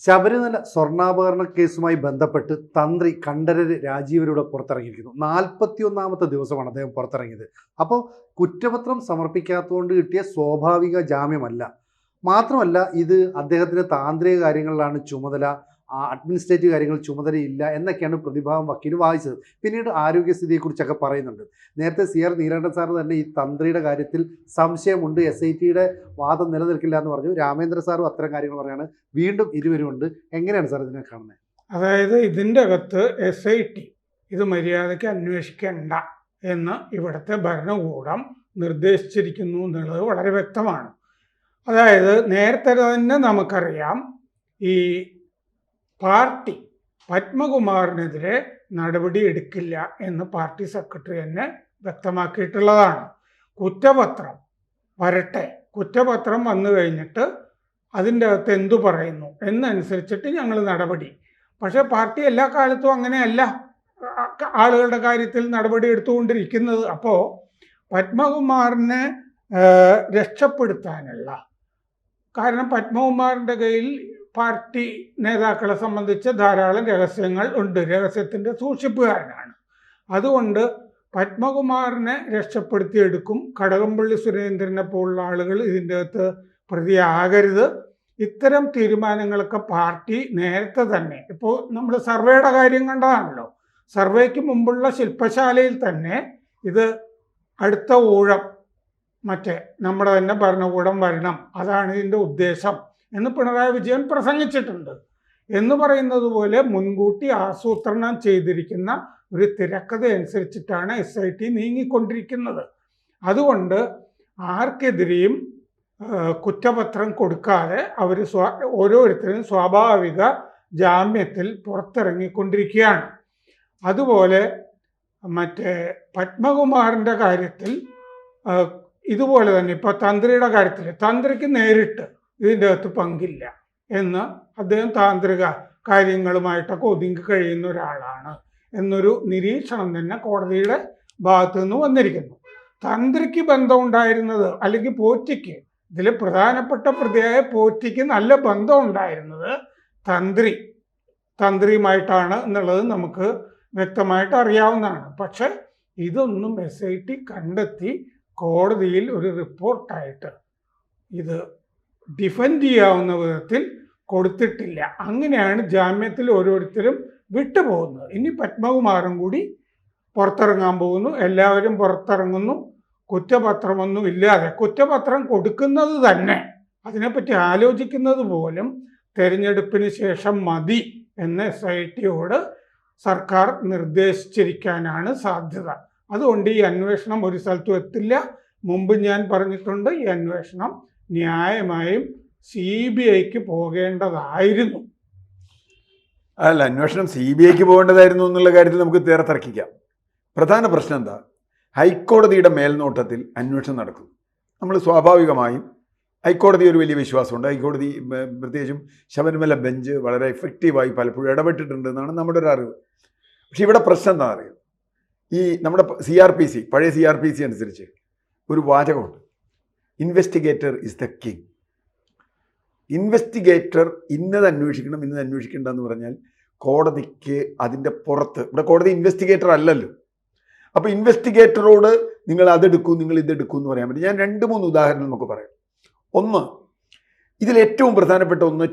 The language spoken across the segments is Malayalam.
ശബരിമല സ്വർണ്ണാഭരണ കേസുമായി ബന്ധപ്പെട്ട് തന്ത്രി കണ്ഠരര് രാജീവരൂടെ പുറത്തിറങ്ങിയിരിക്കുന്നു. 41ാമത്തെ ദിവസമാണ് അദ്ദേഹം പുറത്തിറങ്ങിയത്. അപ്പോൾ കുറ്റപത്രം സമർപ്പിക്കാത്തതുകൊണ്ട് കിട്ടിയ സ്വാഭാവിക ജാമ്യമല്ല. മാത്രമല്ല ഇത് അദ്ദേഹത്തിൻ്റെ താന്ത്രിക കാര്യങ്ങളിലാണ് ചുമതല, അഡ്മിനിസ്ട്രേറ്റീവ് കാര്യങ്ങൾ ചുമതലയില്ല എന്നൊക്കെയാണ് പ്രതിഭാഗം വക്കീൽ വായിച്ചത്. പിന്നീട് ആരോഗ്യസ്ഥിതിയെക്കുറിച്ചൊക്കെ പറയുന്നുണ്ട്. നേരത്തെ CR നീലകണ്ഠൻ സാർ തന്നെ ഈ തന്ത്രിയുടെ കാര്യത്തിൽ സംശയമുണ്ട്, SITയുടെ വാദം നിലനിൽക്കില്ല എന്ന് പറഞ്ഞു. രാമേന്ദ്ര സാറും അത്തരം കാര്യങ്ങൾ പറയാണ്. വീണ്ടും ഇരുവരുമുണ്ട്. എങ്ങനെയാണ് സാർ ഇതിനെ കാണുന്നത്? അതായത് ഇതിൻ്റെ അകത്ത് SIT ഇത് മര്യാദയ്ക്ക് അന്വേഷിക്കേണ്ട എന്ന് ഇവിടുത്തെ ഭരണകൂടം നിർദ്ദേശിച്ചിരിക്കുന്നു എന്നുള്ളത് വളരെ വ്യക്തമാണ്. അതായത് നേരത്തെ തന്നെ നമുക്കറിയാം, ഈ പാർട്ടി പത്മകുമാറിനെതിരെ നടപടി എടുക്കില്ല എന്ന് പാർട്ടി സെക്രട്ടറി തന്നെ വ്യക്തമാക്കിയിട്ടുള്ളതാണ്. കുറ്റപത്രം വരട്ടെ, കുറ്റപത്രം വന്നു കഴിഞ്ഞിട്ട് അതിൻ്റെ അകത്ത് എന്തു പറയുന്നു എന്നനുസരിച്ചിട്ട് ഞങ്ങൾ നടപടി. പക്ഷേ പാർട്ടി എല്ലാ കാലത്തും അങ്ങനെയല്ല ആളുകളുടെ കാര്യത്തിൽ നടപടി എടുത്തുകൊണ്ടിരിക്കുന്നത്. അപ്പോൾ പത്മകുമാറിനെ രക്ഷപ്പെടുത്താനുള്ള, കാരണം പത്മകുമാറിൻ്റെ കയ്യിൽ പാർട്ടി നേതാക്കളെ സംബന്ധിച്ച് ധാരാളം രഹസ്യങ്ങൾ ഉണ്ട്, രഹസ്യത്തിൻ്റെ സൂക്ഷിപ്പുകാരനാണ്. അതുകൊണ്ട് പത്മകുമാറിനെ രക്ഷപ്പെടുത്തിയെടുക്കും. കടകംപള്ളി സുരേന്ദ്രനെ പോലുള്ള ആളുകൾ ഇതിൻ്റെ അകത്ത് പ്രതിയാകരുത്. ഇത്തരം തീരുമാനങ്ങളൊക്കെ പാർട്ടി നേരത്തെ തന്നെ, ഇപ്പോൾ നമ്മൾ സർവേയുടെ കാര്യം കണ്ടതാണല്ലോ, സർവേക്ക് മുമ്പുള്ള ശില്പശാലയിൽ തന്നെ ഇത് അടുത്ത ഊഴം മറ്റേ നമ്മുടെ തന്നെ ഭരണകൂടം വരണം, അതാണ് ഇതിൻ്റെ ഉദ്ദേശം എന്ന് പിണറായി വിജയൻ പ്രസംഗിച്ചിട്ടുണ്ട്. എന്ന് പറയുന്നത് പോലെ മുൻകൂട്ടി ആസൂത്രണം ചെയ്തിരിക്കുന്ന ഒരു തിരക്കഥ അനുസരിച്ചിട്ടാണ് SIT നീങ്ങിക്കൊണ്ടിരിക്കുന്നത്. അതുകൊണ്ട് ആർക്കെതിരെയും കുറ്റപത്രം കൊടുക്കാതെ അവർ ഓരോരുത്തരും സ്വാഭാവിക ജാമ്യത്തിൽ പുറത്തിറങ്ങിക്കൊണ്ടിരിക്കുകയാണ്. അതുപോലെ മറ്റേ പത്മകുമാറിൻ്റെ കാര്യത്തിൽ ഇതുപോലെ തന്നെ ഇപ്പോൾ തന്ത്രിയുടെ കാര്യത്തിൽ തന്ത്രിക്ക് നേരിട്ട് ഇതിൻ്റെ അകത്ത് പങ്കില്ല എന്ന്, അദ്ദേഹം താന്ത്രിക കാര്യങ്ങളുമായിട്ടൊക്കെ ഒതുങ്ങി കഴിയുന്ന ഒരാളാണ് എന്നൊരു നിരീക്ഷണം തന്നെ കോടതിയുടെ ഭാഗത്തു നിന്ന് വന്നിരിക്കുന്നു. തന്ത്രിക്ക് ബന്ധമുണ്ടായിരുന്നത്, അല്ലെങ്കിൽ പോറ്റിക്ക്, ഇതിൽ പ്രധാനപ്പെട്ട പ്രതിയായ പോറ്റിക്ക് നല്ല ബന്ധം ഉണ്ടായിരുന്നത് തന്ത്രിയുമായിട്ടാണ് എന്നുള്ളത് നമുക്ക് വ്യക്തമായിട്ട് അറിയാവുന്നതാണ്. പക്ഷെ ഇതൊന്നും SIT കണ്ടെത്തി കോടതിയിൽ ഒരു റിപ്പോർട്ടായിട്ട് ഇത് ഡിഫെൻഡ് ചെയ്യാവുന്ന വിധത്തിൽ കൊടുത്തിട്ടില്ല. അങ്ങനെയാണ് ജാമ്യത്തിൽ ഓരോരുത്തരും വിട്ടുപോകുന്നത്. ഇനി പത്മകുമാറും കൂടി പുറത്തിറങ്ങാൻ പോകുന്നു, എല്ലാവരും പുറത്തിറങ്ങുന്നു. കുറ്റപത്രമൊന്നും ഇല്ലാതെ, കുറ്റപത്രം കൊടുക്കുന്നത് തന്നെ അതിനെപ്പറ്റി ആലോചിക്കുന്നത് പോലും തെരഞ്ഞെടുപ്പിന് ശേഷം മതി എന്ന് SITയോട് സർക്കാർ നിർദ്ദേശിച്ചിരിക്കാനാണ് സാധ്യത. അതുകൊണ്ട് ഈ അന്വേഷണം ഒരു സ്ഥലത്തും എത്തില്ല. മുമ്പ് ഞാൻ പറഞ്ഞിട്ടുണ്ട്, ഈ അന്വേഷണം ന്യായമായും CBIക്ക് പോകേണ്ടതായിരുന്നു. അല്ല, അന്വേഷണം CBIക്ക് പോകേണ്ടതായിരുന്നു എന്നുള്ള കാര്യത്തിൽ നമുക്ക് തീരെ തർക്കിക്കാം. പ്രധാന പ്രശ്നം എന്താ? ഹൈക്കോടതിയുടെ മേൽനോട്ടത്തിൽ അന്വേഷണം നടക്കും. നമ്മൾ സ്വാഭാവികമായും ഹൈക്കോടതി ഒരു വലിയ വിശ്വാസമുണ്ട്. ഹൈക്കോടതി പ്രത്യേകിച്ചും ശബരിമല ബെഞ്ച് വളരെ എഫക്റ്റീവായി പലപ്പോഴും ഇടപെട്ടിട്ടുണ്ട് എന്നാണ് നമ്മുടെ ഒരു അറിവ്. പക്ഷെ ഇവിടെ പ്രശ്നം എന്താ അറിയാം, ഈ നമ്മുടെ CRPC, പഴയ CRPC അനുസരിച്ച് ഒരു വാചകമുണ്ട്, investigator is the king. Investigator ഇന്നത് അന്വേഷിക്കണം, ഇന്നത് അന്വേഷിക്കേണ്ട എന്ന് പറഞ്ഞാൽ കോടതിക്ക് അതിൻ്റെ പുറത്ത്, ഇവിടെ കോടതി ഇൻവെസ്റ്റിഗേറ്റർ അല്ലല്ലോ. അപ്പോൾ ഇൻവെസ്റ്റിഗേറ്ററോട് നിങ്ങൾ അതെടുക്കൂ, നിങ്ങൾ ഇതെടുക്കൂ എന്ന് പറയാൻ പറ്റും. ഞാൻ 2-3 ഉദാഹരണം നമുക്ക് പറയാം. ഒന്ന്, ഇതിലേറ്റവും പ്രധാനപ്പെട്ട ഒന്ന്,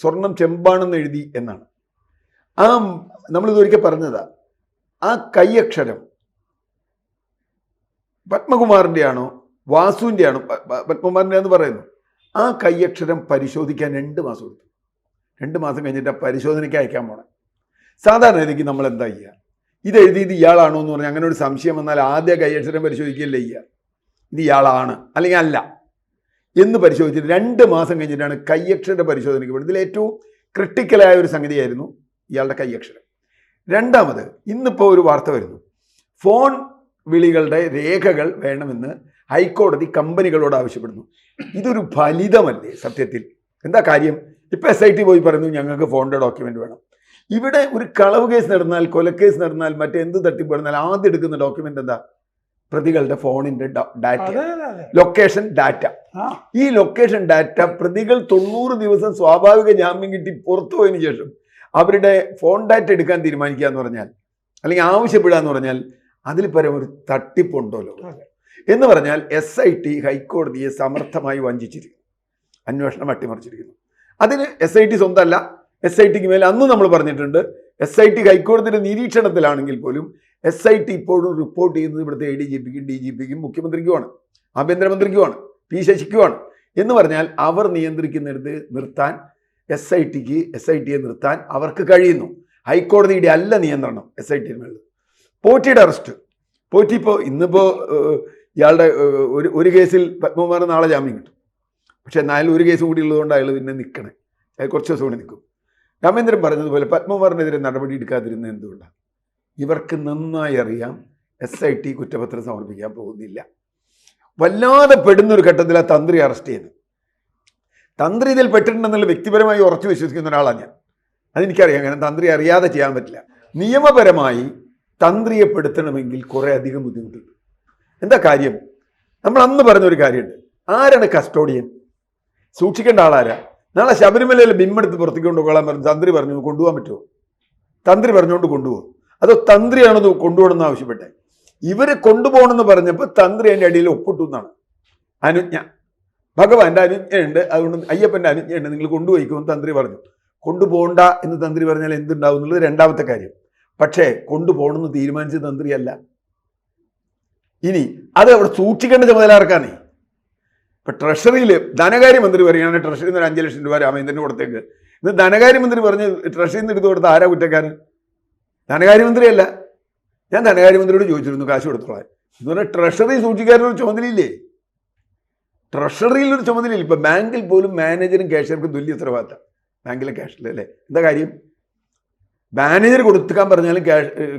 സ്വർണം ചെമ്പാണെന്ന് എഴുതി എന്നാണ്. നമ്മളിതൊരിക്കൽ പറഞ്ഞതാ, ആ കൈയക്ഷരം പത്മകുമാറിൻ്റെ ആണോ വാസുവിൻ്റെ ആണോ? പത്മകുമാറിൻ്റെ എന്ന് പറയുന്നു. ആ കൈയക്ഷരം പരിശോധിക്കാൻ 2 മാസം എടുത്തു. 2 മാസം കഴിഞ്ഞിട്ട് ആ പരിശോധനയ്ക്ക് അയക്കാൻ പോകണം. സാധാരണ രീതിക്ക് നമ്മൾ എന്താ ചെയ്യുക? ഇത് എഴുതിയത് ഇയാളാണോ എന്ന് പറഞ്ഞാൽ അങ്ങനെ ഒരു സംശയം വന്നാൽ ആദ്യ കൈയക്ഷരം പരിശോധിക്കുകയല്ലേ ചെയ്യുക. ഇത് ഇയാളാണ് അല്ലെങ്കിൽ അല്ല എന്ന് പരിശോധിച്ചിട്ട് 2 മാസം കഴിഞ്ഞിട്ടാണ് കൈയക്ഷര പരിശോധനയ്ക്ക് പോകുന്നത്. ഇതിലേറ്റവും ക്രിട്ടിക്കലായ ഒരു സംഗതിയായിരുന്നു ഇയാളുടെ കൈയക്ഷരം. രണ്ടാമത്, ഇന്നിപ്പോൾ ഒരു വാർത്ത വരുന്നു, ഫോൺ വിളികളുടെ രേഖകൾ വേണമെന്ന് ഹൈക്കോടതി കമ്പനികളോട് ആവശ്യപ്പെടുന്നു. ഇതൊരു ഫലിതമല്ലേ സത്യത്തിൽ? എന്താ കാര്യം? ഇപ്പോൾ SIT പോയി പറയുന്നു ഞങ്ങൾക്ക് ഫോണിൻ്റെ ഡോക്യുമെൻ്റ് വേണം. ഇവിടെ ഒരു കളവ് കേസ് നടന്നാൽ, കൊലക്കേസ് നടന്നാൽ, മറ്റെന്ത് തട്ടിപ്പ് നടന്നാൽ ആദ്യം എടുക്കുന്ന ഡോക്യുമെൻ്റ് എന്താ? പ്രതികളുടെ ഫോണിന്റെ ഡാറ്റ, അതെ അതെ അതെ ലൊക്കേഷൻ ഡാറ്റ. ആ ഈ ലൊക്കേഷൻ ഡാറ്റ പ്രതികൾ 90 ദിവസം സ്വാഭാവിക ജാമ്യം കിട്ടി പുറത്തു പോയതിനു ശേഷം അവരുടെ ഫോൺ ഡാറ്റ എടുക്കാൻ തീരുമാനിക്കുക എന്ന് പറഞ്ഞാൽ, അല്ലെങ്കിൽ ആവശ്യപ്പെടുക എന്ന് പറഞ്ഞാൽ, അതിൽ പരം ഒരു തട്ടിപ്പുണ്ടല്ലോ എന്ന് പറഞ്ഞാൽ SIT ഹൈക്കോടതിയെ സമർത്ഥമായി വഞ്ചിച്ചിരിക്കുന്നു, അന്വേഷണം അട്ടിമറിച്ചിരിക്കുന്നു. അതിന് SIT സ്വന്തമല്ല, SITക്ക് മേലെ അന്ന് നമ്മൾ പറഞ്ഞിട്ടുണ്ട്, SIT ഹൈക്കോടതിയുടെ നിരീക്ഷണത്തിലാണെങ്കിൽ പോലും SIT ഇപ്പോഴും റിപ്പോർട്ട് ചെയ്യുന്നത് ഇവിടുത്തെ ADGPക്കും DGPക്കും മുഖ്യമന്ത്രിക്കുമാണ്, ആഭ്യന്തരമന്ത്രിക്കുമാണ്, P ശശിക്കുമാണ്. എന്ന് പറഞ്ഞാൽ അവർ നിയന്ത്രിക്കുന്നിടത്ത് നിർത്താൻ SITയെ നിർത്താൻ അവർക്ക് കഴിയുന്നു. ഹൈക്കോടതിയുടെ അല്ല നിയന്ത്രണം SITയുടെ മേളിൽ. പോറ്റിയുടെ അറസ്റ്റ്, പോറ്റി ഇന്നിപ്പോൾ ഇയാളുടെ ഒരു കേസിൽ പത്മകുമാർ നാളെ ജാമ്യം കിട്ടും. പക്ഷേ എന്നാലും ഒരു കേസ് കൂടി ഉള്ളതുകൊണ്ട് അയാൾ പിന്നെ നിൽക്കണേ, അയാൾ കുറച്ച് ദിവസം കൂടി നിൽക്കും. രാമേന്ദ്രൻ പറഞ്ഞതുപോലെ പത്മകുമാറിനെതിരെ നടപടി എടുക്കാതിരുന്നത് എന്തുകൊണ്ടാണ്? ഇവർക്ക് നന്നായി അറിയാം SIT കുറ്റപത്രം സമർപ്പിക്കാൻ പോകുന്നില്ല. വല്ലാതെ പെടുന്നൊരു ഘട്ടത്തിൽ ആ തന്ത്രി അറസ്റ്റ് ചെയ്യുന്നത്. തന്ത്രി ഇതിൽ പെട്ടിട്ടുണ്ടെന്നുള്ള വ്യക്തിപരമായി ഉറച്ചു വിശ്വസിക്കുന്ന ഒരാളാണ് ഞാൻ. അതെനിക്കറിയാം, കാരണം തന്ത്രി അറിയാതെ ചെയ്യാൻ പറ്റില്ല. നിയമപരമായി തന്ത്രിയെ പെടുത്തണമെങ്കിൽ കുറേ അധികം ബുദ്ധിമുട്ടുണ്ട്. എന്താ കാര്യം? നമ്മൾ അന്ന് പറഞ്ഞൊരു കാര്യമുണ്ട്, ആരാണ് കസ്റ്റോഡിയൻ? സൂക്ഷിക്കേണ്ട ആളാരാ? നാളെ ശബരിമലയിൽ ബിംബെടുത്ത് പുറത്തേക്ക് കൊണ്ടുപോകാൻ പറഞ്ഞു, തന്ത്രി പറഞ്ഞു കൊണ്ടുപോകാൻ പറ്റുമോ? തന്ത്രി പറഞ്ഞുകൊണ്ട് കൊണ്ടുപോകും, അതോ തന്ത്രിയാണത് കൊണ്ടുപോകണമെന്ന് ആവശ്യപ്പെട്ടെ? ഇവര് കൊണ്ടുപോകണമെന്ന് പറഞ്ഞപ്പോൾ തന്ത്രി അതിൻ്റെ അടിയിൽ ഒപ്പിട്ടു എന്നാണ് അനുജ്ഞ. ഭഗവാന്റെ അനുജ്ഞയുണ്ട്, അതുകൊണ്ട് അയ്യപ്പൻ്റെ അനുജ്ഞയുണ്ട്, നിങ്ങൾ കൊണ്ടുപോയിക്കുമെന്ന് തന്ത്രി പറഞ്ഞു. കൊണ്ടുപോകണ്ട എന്ന് തന്ത്രി പറഞ്ഞാൽ എന്തുണ്ടാവും എന്നുള്ളത് രണ്ടാമത്തെ കാര്യം. പക്ഷേ കൊണ്ടുപോകണമെന്ന് തീരുമാനിച്ച തന്ത്രിയല്ല. ഇനി അത് അവിടെ സൂക്ഷിക്കേണ്ട ചുമതല ആർക്കാണേ? ഇപ്പൊ ട്രഷറിയിൽ ധനകാര്യമന്ത്രി പറയുകയാണ് ട്രഷറിയിൽ നിന്ന് 5 ലക്ഷം രൂപ രാമേന്ദ്രന് കൊടുത്തേക്ക്. ഇന്ന് ധനകാര്യമന്ത്രി പറഞ്ഞ് ട്രഷറിയിൽ നിന്ന് എടുത്തു കൊടുത്ത ആരാ കുറ്റക്കാരൻ? ധനകാര്യമന്ത്രിയല്ല. ഞാൻ ധനകാര്യമന്ത്രിയോട് ചോദിച്ചിരുന്നു കാശ് കൊടുത്തോളാൻ. എന്ന് പറഞ്ഞാൽ ട്രഷറി സൂക്ഷിക്കാനൊരു ചുമതലയില്ലേ? ട്രഷറിയിൽ ഒരു ചുമതലയില്ല. ഇപ്പൊ ബാങ്കിൽ പോലും മാനേജറും ക്യാഷ്യർക്കും തുല്യ ഉത്തരവാദിത്തം. ബാങ്കിലെ ക്യാഷിൽ അല്ലേ? എന്താ കാര്യം? മാനേജർ കൊടുക്കാൻ പറഞ്ഞാലും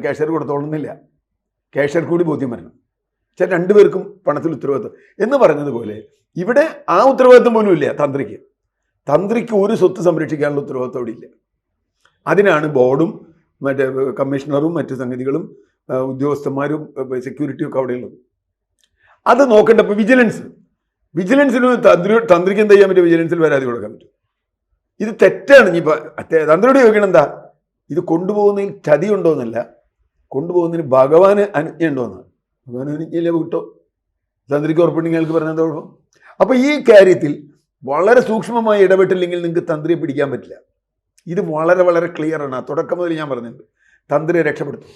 ക്യാഷ്യർ കൊടുത്തോളുന്നില്ല, ക്യാഷ്യർ കൂടി ബോധ്യം വരണം. പക്ഷേ രണ്ടുപേർക്കും പണത്തിൽ ഉത്തരവാദിത്വം എന്ന് പറഞ്ഞതുപോലെ ഇവിടെ ആ ഉത്തരവാദിത്വം പോലും ഇല്ല തന്ത്രിക്ക്. തന്ത്രിക്ക് ഒരു സ്വത്ത് സംരക്ഷിക്കാനുള്ള ഉത്തരവാദിത്വം അവിടെ ഇല്ല. അതിനാണ് ബോർഡും മറ്റേ കമ്മീഷണറും മറ്റു സംഗതികളും ഉദ്യോഗസ്ഥന്മാരും സെക്യൂരിറ്റിയും ഒക്കെ അവിടെയുള്ളത്. അത് നോക്കേണ്ടപ്പോൾ വിജിലൻസിന് തന്ത്രിക്ക് എന്താ ചെയ്യാൻ പറ്റും? വിജിലൻസിൽ പരാതി കൊടുക്കാൻ പറ്റും. ഇത് തെറ്റാണ്. ഇനിയിപ്പോൾ തന്ത്രിയോട് ചോദിക്കണം, എന്താ ഇത് കൊണ്ടുപോകുന്നതിൽ ചതിയുണ്ടോ എന്നല്ല, കൊണ്ടുപോകുന്നതിന് ഭഗവാന് അനുജ്ഞ ഉണ്ടോയെന്നാണ്. ഭഗവാൻ അനുജ്ഞയില്ലേ കിട്ടോ? തന്ത്രിക്ക് ഉറപ്പുണ്ടെങ്കിൽ അയാൾക്ക് പറഞ്ഞാൽ കുഴപ്പം. അപ്പോൾ ഈ കാര്യത്തിൽ വളരെ സൂക്ഷ്മമായി ഇടപെട്ടില്ലെങ്കിൽ നിങ്ങൾക്ക് തന്ത്രിയെ പിടിക്കാൻ പറ്റില്ല. ഇത് വളരെ വളരെ ക്ലിയർ ആണ്. തുടക്കം മുതൽ ഞാൻ പറഞ്ഞിട്ടുണ്ട്, തന്ത്രിയെ രക്ഷപ്പെടുത്തും.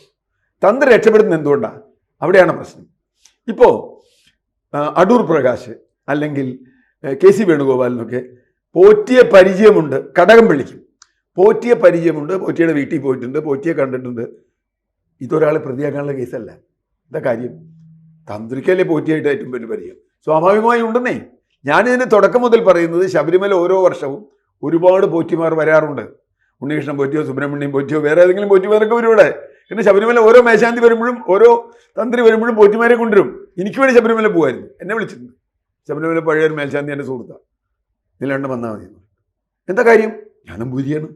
തന്ത്രി രക്ഷപ്പെടുത്തുന്നത് എന്തുകൊണ്ടാണ്? അവിടെയാണ് പ്രശ്നം. ഇപ്പോൾ അടൂർ പ്രകാശ് അല്ലെങ്കിൽ KC വേണുഗോപാലിനൊക്കെ പോറ്റിയെ പരിചയമുണ്ട്, കടകംപള്ളിക്കും പോറ്റിയെ പരിചയമുണ്ട്, പോറ്റിയുടെ വീട്ടിൽ പോയിട്ടുണ്ട്, പോറ്റിയെ കണ്ടിട്ടുണ്ട്. ഇതൊരാളെ പ്രതിയാക്കാനുള്ള കേസല്ല. എന്താ കാര്യം? തന്ത്രിക്കല്ലേ പോറ്റിയായിട്ട് ഏറ്റവും വലിയ പരിചയം സ്വാഭാവികമായി ഉണ്ടെന്നേ. ഞാനിതിന് തുടക്കം മുതൽ പറയുന്നത്, ശബരിമല ഓരോ വർഷവും ഒരുപാട് പോറ്റിമാർ വരാറുണ്ട്. ഉണ്ണികൃഷ്ണൻ പോറ്റിയോ സുബ്രഹ്മണ്യം പോറ്റിയോ വേറെ ഏതെങ്കിലും പോറ്റിമാരൊക്കെ വരും ഇവിടെ. പിന്നെ ശബരിമല ഓരോ മേശാന്തി വരുമ്പോഴും ഓരോ തന്ത്രി വരുമ്പോഴും പോറ്റിമാരെ കൊണ്ടുവരും. എനിക്ക് വേണ്ടി ശബരിമല പോകുമായിരുന്നു, എന്നെ വിളിച്ചിട്ടുണ്ട്. ശബരിമല പഴയ ഒരു മേൽശാന്തി എൻ്റെ സുഹൃത്താണ്, ഇതിലാണ്ട് വന്നാൽ മതി. എന്താ കാര്യം? ഞാനും പൂരിയാണ്,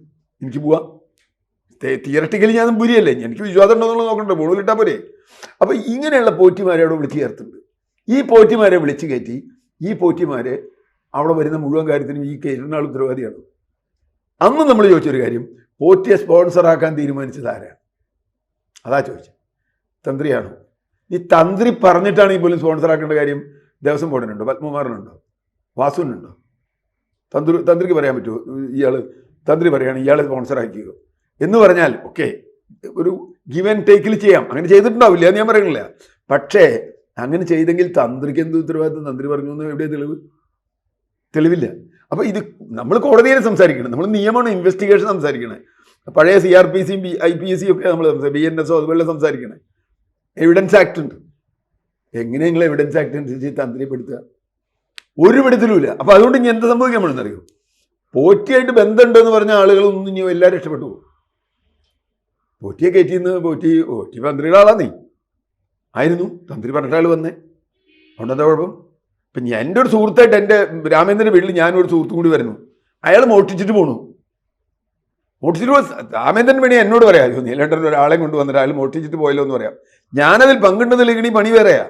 എനിക്ക് പോവാം. തിയറട്ടിക്കലി ഞാനും പൂരിയല്ലേ, എനിക്ക് വിശ്വാസം ഉണ്ടോ എന്നുള്ളത് നോക്കണ്ടേ, മുകളിലിട്ടാൽ പോരെ. അപ്പോൾ ഇങ്ങനെയുള്ള പോറ്റിമാരെ അവിടെ വിളിച്ച് ചേർത്തുണ്ട്. ഈ പോറ്റിമാരെ വിളിച്ച് കയറ്റി ഈ പോറ്റിമാരെ അവിടെ വരുന്ന മുഴുവൻ കാര്യത്തിനും ഈ കേരള ഉത്തരവാദിയാണ്. അന്ന് നമ്മൾ ചോദിച്ചൊരു കാര്യം, പോറ്റിയെ സ്പോൺസറാക്കാൻ തീരുമാനിച്ചത് ആരാണ്? അതാ ചോദിച്ചത്. തന്ത്രിയാണോ? ഈ തന്ത്രി പറഞ്ഞിട്ടാണെങ്കിൽ പോലും സ്പോൺസറാക്കേണ്ട കാര്യം ദേവസ്വം ബോർഡിനുണ്ടോ? പത്മകുമാറിനുണ്ടോ? വാസുവിനുണ്ടോ? തന്ത്രിക്ക് പറയാൻ പറ്റുമോ? തന്ത്രി പറയുകയാണ് ഇയാളെ സ്പോൺസറാക്കിയോ എന്ന് പറഞ്ഞാൽ ഓക്കെ, ഒരു ഗിവ് ആൻഡ് ടേക്കിൽ ചെയ്യാം. അങ്ങനെ ചെയ്തിട്ടുണ്ടാവില്ല എന്ന് ഞാൻ പറയുന്നില്ല. പക്ഷേ അങ്ങനെ ചെയ്തെങ്കിൽ തന്ത്രിക്ക് എന്ത് ഉത്തരവാദിത്വം? തന്ത്രി പറഞ്ഞു എന്ന് എവിടെ തെളിവില്ല. അപ്പോൾ ഇത് നമ്മൾ കോടതിയിൽ സംസാരിക്കണം, നമ്മൾ നിയമമാണ്, ഇൻവെസ്റ്റിഗേഷൻ സംസാരിക്കണേ. പഴയ CRPCയും IPSC ഒക്കെ നമ്മൾ BNSO അതുപോലെ സംസാരിക്കണേ. എവിഡൻസ് ആക്ട് ഉണ്ട്. എങ്ങനെ നിങ്ങൾ എവിഡൻസ് ആക്ട് അനുസരിച്ച് തന്ത്രിപ്പെടുത്തുക? ഒരു വിധത്തിലുമില്ല. അപ്പോൾ അതുകൊണ്ട് ഇനി എന്ത് സംഭവിക്കാൻ വേണമെന്നറിയോ? പോറ്റിയായിട്ട് ബന്ധമുണ്ടെന്ന് പറഞ്ഞ ആളുകളൊന്നും ഇനി എല്ലാവരും രക്ഷപ്പെട്ടു പോകും. പോറ്റിയെ കയറ്റിന്ന് പോറ്റി തന്ത്രിയുടെ ആളാന്നേ ആയിരുന്നു. തന്ത്രി പറഞ്ഞിട്ട് ആൾ വന്നേ, അതുകൊണ്ട് എന്താ കുഴപ്പം? ഇപ്പം എൻ്റെ ഒരു സുഹൃത്തായിട്ട് എൻ്റെ രാമേന്ദ്രൻ്റെ വീട്ടിൽ ഞാനൊരു സുഹൃത്തും കൂടി വരുന്നു. അയാൾ മോഷ്ടിച്ചിട്ട് പോണു. രാമേന്ദ്രൻ വേണി എന്നോട് പറയാം, നീലകണ്ഠൻ ഒരാളെ കൊണ്ടുവന്നിട്ട് അയാൾ മോഷ്ടിച്ചിട്ട് പോയല്ലോ എന്ന് പറയാം. ഞാനതിൽ പങ്കുണ്ടെന്നില്ലെങ്കിൽ പണി വേറെയാ.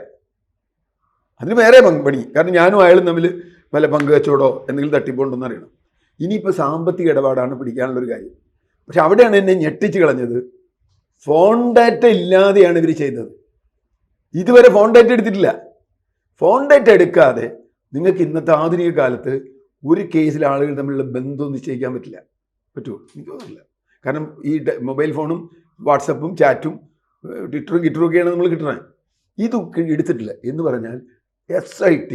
അതിന് വേറെ പണി. കാരണം ഞാനും അയാളും തമ്മിൽ വല്ല പങ്കുവെച്ചോടോ എന്തെങ്കിലും തട്ടിപ്പോണ്ടെന്ന് അറിയണം. ഇനിയിപ്പോൾ സാമ്പത്തിക ഇടപാടാണ് പിടിക്കാനുള്ളൊരു കാര്യം. പക്ഷെ അവിടെയാണ് എന്നെ ഞെട്ടിച്ച് കളഞ്ഞത്. ഫോൺ ഡാറ്റ ഇല്ലാതെയാണ് ഇവർ ചെയ്തത്. ഇതുവരെ ഫോൺ ഡാറ്റ എടുത്തിട്ടില്ല. ഫോൺ ഡാറ്റ എടുക്കാതെ നിങ്ങൾക്ക് ഇന്നത്തെ ആധുനിക കാലത്ത് ഒരു കേസിൽ ആളുകൾ തമ്മിലുള്ള ബന്ധം നിശ്ചയിക്കാൻ പറ്റില്ല. പറ്റുമോ? എനിക്ക് തോന്നുന്നില്ല. കാരണം ഈ മൊബൈൽ ഫോണും വാട്സപ്പും ചാറ്റും ട്വിറ്ററും ഒക്കെയാണ് നമ്മൾ കിട്ടുന്നത്. ഇതൊക്കെ എടുത്തിട്ടില്ല എന്ന് പറഞ്ഞാൽ SIT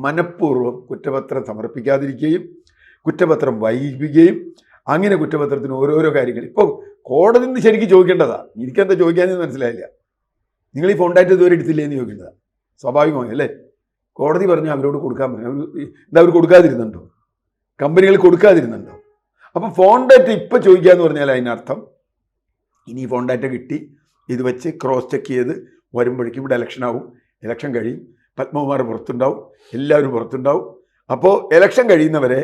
മനഃപൂർവ്വം കുറ്റപത്രം സമർപ്പിക്കാതിരിക്കുകയും കുറ്റപത്രം വൈകിപ്പിക്കുകയും അങ്ങനെ കുറ്റപത്രത്തിന് ഓരോരോ കാര്യങ്ങൾ ഇപ്പോൾ കോടതിയിൽ നിന്ന് ശരിക്കും ചോദിക്കേണ്ടതാണ്. എനിക്കെന്താ ചോദിക്കാനെന്ന് മനസ്സിലായില്ല. നിങ്ങൾ ഈ ഫോൺ ഡാറ്റ ഇതുവരെ എടുത്തില്ലേ എന്ന് ചോദിക്കേണ്ടതാണ് സ്വാഭാവികമായി അല്ലേ. കോടതി പറഞ്ഞാൽ അവരോട് കൊടുക്കാൻ പറഞ്ഞു. എന്താ അവർ കൊടുക്കാതിരുന്നുണ്ടോ? കമ്പനികൾ കൊടുക്കാതിരുന്നുണ്ടോ? അപ്പം ഫോൺ ഡാറ്റ ഇപ്പം ചോദിക്കുക എന്ന് പറഞ്ഞാൽ അതിനർത്ഥം ഇനി ഫോൺ ഡാറ്റ കിട്ടി ഇത് വെച്ച് ക്രോസ് ചെക്ക് ചെയ്ത് വരുമ്പോഴേക്കും ഇവിടെ ഇലക്ഷനാവും. ഇലക്ഷൻ കഴിയും, പത്മകുമാർ പുറത്തുണ്ടാവും, എല്ലാവരും പുറത്തുണ്ടാവും. അപ്പോൾ ഇലക്ഷൻ കഴിയുന്നവരെ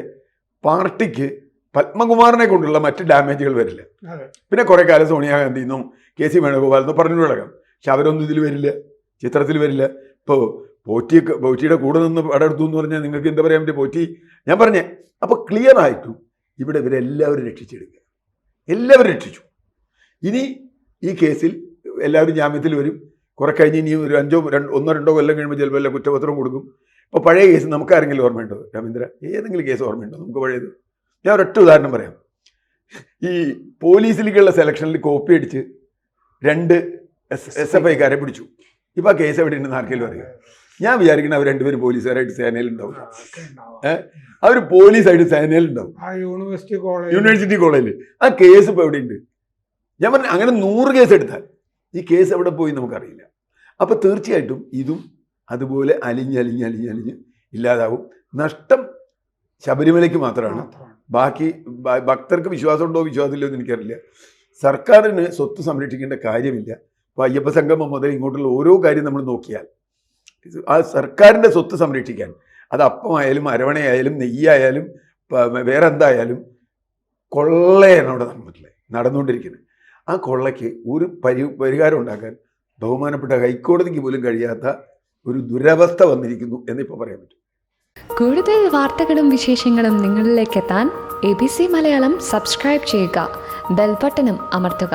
പാർട്ടിക്ക് പത്മകുമാറിനെ കൊണ്ടുള്ള മറ്റ് ഡാമേജുകൾ വരില്ല. പിന്നെ കുറേ കാലം സോണിയാഗാന്ധിന്നും KC വേണുഗോപാലെന്നോ പറഞ്ഞു കിടക്കാം. പക്ഷെ അവരൊന്നും ഇതിൽ വരില്ല, ചിത്രത്തിൽ വരില്ല. ഇപ്പോൾ പോറ്റിയുടെ കൂടെ നിന്ന് പടെടുത്തു എന്ന് പറഞ്ഞാൽ നിങ്ങൾക്ക് എന്താ പറയാൻ പറ്റും? പോറ്റി ഞാൻ പറഞ്ഞേ. അപ്പോൾ ക്ലിയർ ആയിട്ടും ഇവിടെ ഇവരെല്ലാവരും രക്ഷിച്ചെടുക്കുക, എല്ലാവരും രക്ഷിച്ചു. ഇനി ഈ കേസിൽ എല്ലാവരും ജാമ്യത്തിൽ വരും. കുറെ കഴിഞ്ഞ് ഇനി ഒരു 1-2 കൊല്ലം കഴിയുമ്പോൾ ചിലപ്പോൾ എല്ലാ കുറ്റപത്രം കൊടുക്കും. ഇപ്പോൾ പഴയ കേസ് നമുക്ക് ആരെങ്കിലും ഓർമ്മയുണ്ടോ രാമേന്ദ്ര? ഏതെങ്കിലും കേസ് ഓർമ്മയുണ്ടോ നമുക്ക് പഴയത്? ഞാൻ ഒരൊറ്റ ഉദാഹരണം പറയാം. ഈ പോലീസിലേക്കുള്ള സെലക്ഷനിൽ കോപ്പി അടിച്ച് 2 SFIക്കാരെ പിടിച്ചു. ഇപ്പോൾ ആ കേസ് എവിടെ ഉണ്ടെന്ന് ആർക്കെങ്കിലും അറിയാം? ഞാൻ വിചാരിക്കണം അവർ 2 പേരും പോലീസുകാരായിട്ട് സേനയിലുണ്ടാവും. അവർ പോലീസായിട്ട് സേനയിലുണ്ടാവും. യൂണിവേഴ്സിറ്റി കോളേജിൽ ആ കേസ് ഇപ്പോൾ എവിടെയുണ്ട്? ഞാൻ പറഞ്ഞു അങ്ങനെ 100 കേസ് എടുത്താൽ ഈ കേസ് എവിടെ പോയി നമുക്കറിയില്ല. അപ്പോൾ തീർച്ചയായിട്ടും ഇതും അതുപോലെ അലിഞ്ഞ് ഇല്ലാതാവും. നഷ്ടം ശബരിമലയ്ക്ക് മാത്രമാണ്. ബാക്കി ഭക്തർക്ക് വിശ്വാസമുണ്ടോ വിശ്വാസമില്ലോ എന്ന് എനിക്കറിയില്ല. സർക്കാരിന് സ്വത്ത് സംരക്ഷിക്കേണ്ട കാര്യമില്ല. ഇപ്പോൾ അയ്യപ്പ സംഗമം മുതൽ ഇങ്ങോട്ടുള്ള ഓരോ കാര്യം നമ്മൾ നോക്കിയാൽ ആ സർക്കാരിൻ്റെ സ്വത്ത് സംരക്ഷിക്കാൻ, അത് അപ്പമായാലും അരവണയായാലും നെയ്യായാലും വേറെ എന്തായാലും കൊള്ളയാണ് അവിടെ നടന്നുകൊണ്ടിരിക്കുന്നത്. ആ കൊള്ളയ്ക്ക് ഒരു പരിഹാരം ഉണ്ടാക്കാൻ ബഹുമാനപ്പെട്ട ഹൈക്കോടതിക്ക് പോലും കഴിയാത്ത ഒരു ദുരവസ്ഥ വന്നിരിക്കുന്നു എന്നിപ്പോൾ പറയാൻ പറ്റും. കൂടുതൽ വാർത്തകളും വിശേഷങ്ങളും നിങ്ങളിലേക്ക് എത്താൻ ABC മലയാളം സബ്സ്ക്രൈബ് ചെയ്യുക, ബെൽബട്ടനും അമർത്തുക.